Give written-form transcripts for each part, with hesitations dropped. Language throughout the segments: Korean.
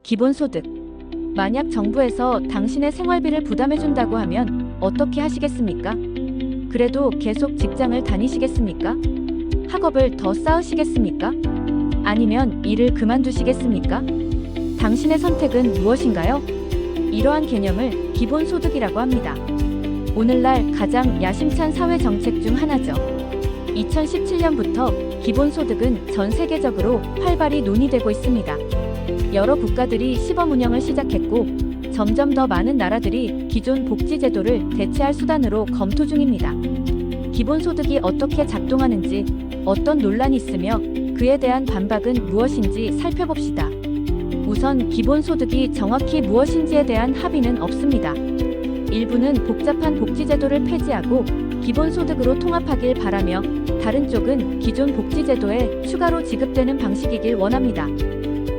기본소득. 만약 정부에서 당신의 생활비를 부담해준다고 하면 어떻게 하시겠습니까? 그래도 계속 직장을 다니시겠습니까? 학업을 더 쌓으시겠습니까? 아니면 일을 그만두시겠습니까? 당신의 선택은 무엇인가요? 이러한 개념을 기본소득이라고 합니다. 오늘날 가장 야심찬 사회정책 중 하나죠. 2017년부터 기본소득은 전 세계적으로 활발히 논의되고 있습니다. 여러 국가들이 시범 운영을 시작했고 점점 더 많은 나라들이 기존 복지제도를 대체할 수단으로 검토 중입니다. 기본소득이 어떻게 작동하는지, 어떤 논란이 있으며 그에 대한 반박은 무엇인지 살펴봅시다. 우선 기본소득이 정확히 무엇인지에 대한 합의는 없습니다. 일부는 복잡한 복지제도를 폐지하고 기본소득으로 통합하길 바라며 다른 쪽은 기존 복지제도에 추가로 지급되는 방식이길 원합니다.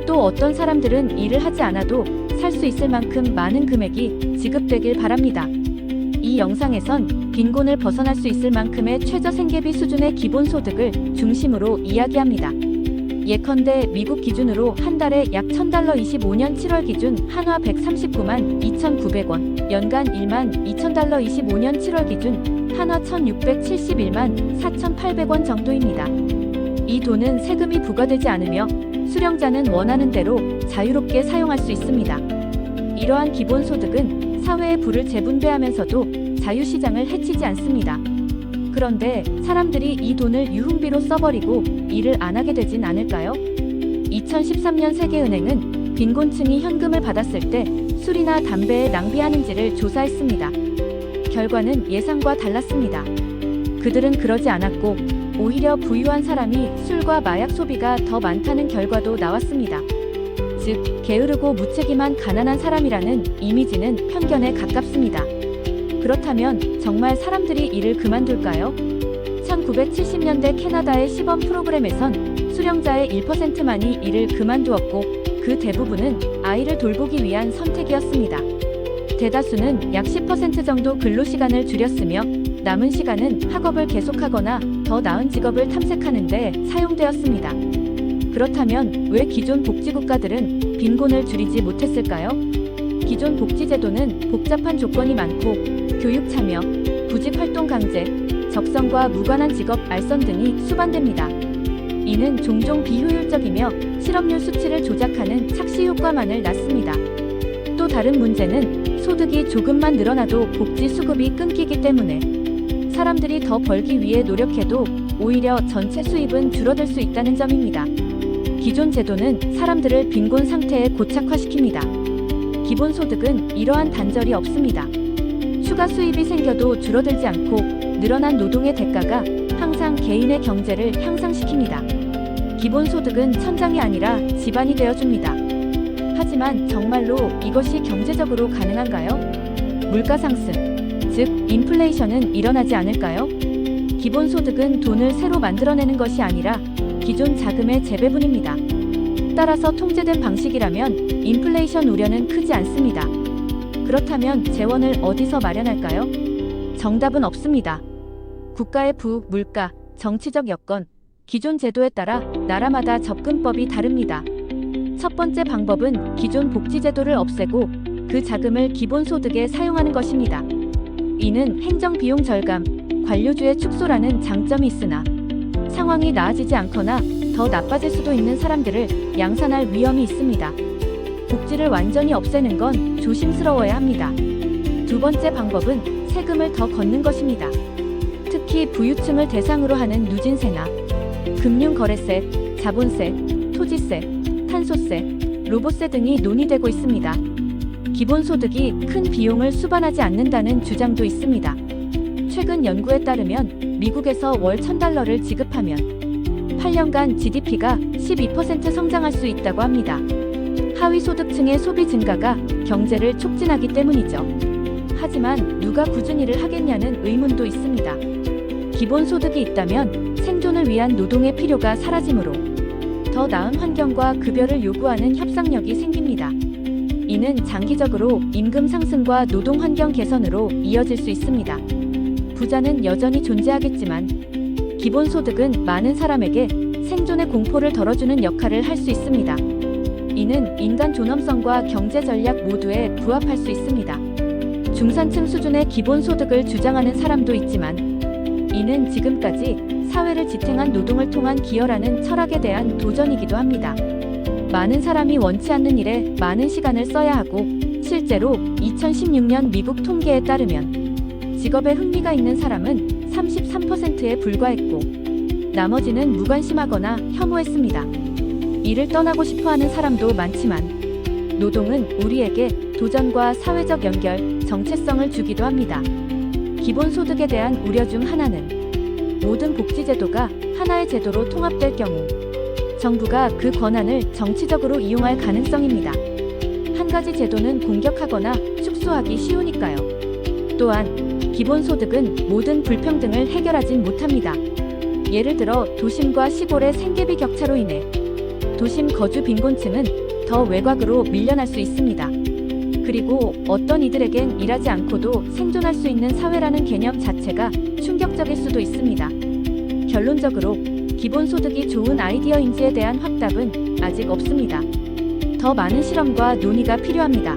또 어떤 사람들은 일을 하지 않아도 살 수 있을 만큼 많은 금액이 지급되길 바랍니다. 이 영상에선 빈곤을 벗어날 수 있을 만큼의 최저 생계비 수준의 기본소득을 중심으로 이야기합니다. 예컨대 미국 기준으로 한 달에 약 $1,000 25년 7월 기준 한화 139만 2,900원, 연간 1만 $2,000 25년 7월 기준 한화 1,671만 4,800원 정도입니다. 이 돈은 세금이 부과되지 않으며 수령자는 원하는 대로 자유롭게 사용할 수 있습니다. 이러한 기본소득은 사회의 부를 재분배하면서도 자유시장을 해치지 않습니다. 그런데 사람들이 이 돈을 유흥비로 써버리고 일을 안 하게 되진 않을까요? 2013년 세계은행은 빈곤층이 현금을 받았을 때 술이나 담배에 낭비하는지를 조사했습니다. 결과는 예상과 달랐습니다. 그들은 그러지 않았고 오히려 부유한 사람이 술과 마약 소비가 더 많다는 결과도 나왔습니다. 즉, 게으르고 무책임한 가난한 사람이라는 이미지는 편견에 가깝습니다. 그렇다면 정말 사람들이 일을 그만둘까요? 1970년대 캐나다의 시범 프로그램에선 수령자의 1%만이 일을 그만두었고 그 대부분은 아이를 돌보기 위한 선택이었습니다. 대다수는 약 10% 정도 근로시간을 줄였으며 남은 시간은 학업을 계속하거나 더 나은 직업을 탐색하는 데 사용되었습니다. 그렇다면 왜 기존 복지국가들은 빈곤을 줄이지 못했을까요? 기존 복지제도는 복잡한 조건이 많고 교육 참여, 구직 활동 강제, 적성과 무관한 직업 알선 등이 수반됩니다. 이는 종종 비효율적이며 실업률 수치를 조작하는 착시 효과만을 낳습니다. 또 다른 문제는 소득이 조금만 늘어나도 복지 수급이 끊기기 때문에 사람들이 더 벌기 위해 노력해도 오히려 전체 수입은 줄어들 수 있다는 점입니다. 기존 제도는 사람들을 빈곤 상태에 고착화시킵니다. 기본소득은 이러한 단절이 없습니다. 추가 수입이 생겨도 줄어들지 않고 늘어난 노동의 대가가 항상 개인의 경제를 향상시킵니다. 기본소득은 천장이 아니라 지반이 되어줍니다. 하지만 정말로 이것이 경제적으로 가능한가요? 물가 상승, 즉 인플레이션은 일어나지 않을까요? 기본소득은 돈을 새로 만들어내는 것이 아니라 기존 자금의 재배분입니다. 따라서 통제된 방식이라면 인플레이션 우려는 크지 않습니다. 그렇다면 재원을 어디서 마련할까요? 정답은 없습니다. 국가의 부, 물가, 정치적 여건, 기존 제도에 따라 나라마다 접근법이 다릅니다. 첫 번째 방법은 기존 복지제도를 없애고 그 자금을 기본소득에 사용하는 것입니다. 이는 행정비용 절감, 관료주의 축소라는 장점이 있으나 상황이 나아지지 않거나 더 나빠질 수도 있는 사람들을 양산할 위험이 있습니다. 복지를 완전히 없애는 건 조심스러워야 합니다. 두 번째 방법은 세금을 더 걷는 것입니다. 특히 부유층을 대상으로 하는 누진세나 금융거래세, 자본세, 토지세, 탄소세, 로봇세 등이 논의되고 있습니다. 기본소득이 큰 비용을 수반하지 않는다는 주장도 있습니다. 최근 연구에 따르면 미국에서 월 $1,000를 지급하면 8년간 GDP가 12% 성장할 수 있다고 합니다. 하위 소득층의 소비 증가가 경제를 촉진하기 때문이죠. 하지만 누가 꾸준히 일을 하겠냐는 의문도 있습니다. 기본소득이 있다면 생존을 위한 노동의 필요가 사라지므로 더 나은 환경과 급여를 요구하는 협상력이 생깁니다. 이는 장기적으로 임금 상승과 노동 환경 개선으로 이어질 수 있습니다. 부자는 여전히 존재하겠지만 기본소득은 많은 사람에게 생존의 공포를 덜어주는 역할을 할 수 있습니다. 이는 인간 존엄성과 경제 전략 모두에 부합할 수 있습니다. 중산층 수준의 기본소득을 주장하는 사람도 있지만 이는 지금까지 사회를 지탱한 노동을 통한 기여라는 철학에 대한 도전이기도 합니다. 많은 사람이 원치 않는 일에 많은 시간을 써야 하고 실제로 2016년 미국 통계에 따르면 직업에 흥미가 있는 사람은 33%에 불과했고 나머지는 무관심하거나 혐오했습니다. 일을 떠나고 싶어하는 사람도 많지만 노동은 우리에게 도전과 사회적 연결, 정체성을 주기도 합니다. 기본소득에 대한 우려 중 하나는 모든 복지제도가 하나의 제도로 통합될 경우 정부가 그 권한을 정치적으로 이용할 가능성입니다. 한 가지 제도는 공격하거나 축소하기 쉬우니까요. 또한 기본소득은 모든 불평등을 해결하진 못합니다. 예를 들어 도심과 시골의 생계비 격차로 인해 도심 거주 빈곤층은 더 외곽으로 밀려날 수 있습니다. 그리고 어떤 이들에겐 일하지 않고도 생존할 수 있는 사회라는 개념 자체가 충격적일 수도 있습니다. 결론적으로 기본소득이 좋은 아이디어인지에 대한 확답은 아직 없습니다. 더 많은 실험과 논의가 필요합니다.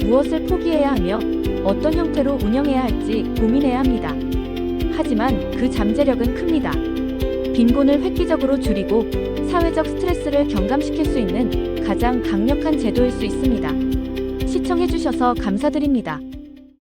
무엇을 포기해야 하며 어떤 형태로 운영해야 할지 고민해야 합니다. 하지만 그 잠재력은 큽니다. 빈곤을 획기적으로 줄이고 사회적 스트레스를 경감시킬 수 있는 가장 강력한 제도일 수 있습니다. 시청해주셔서 감사드립니다.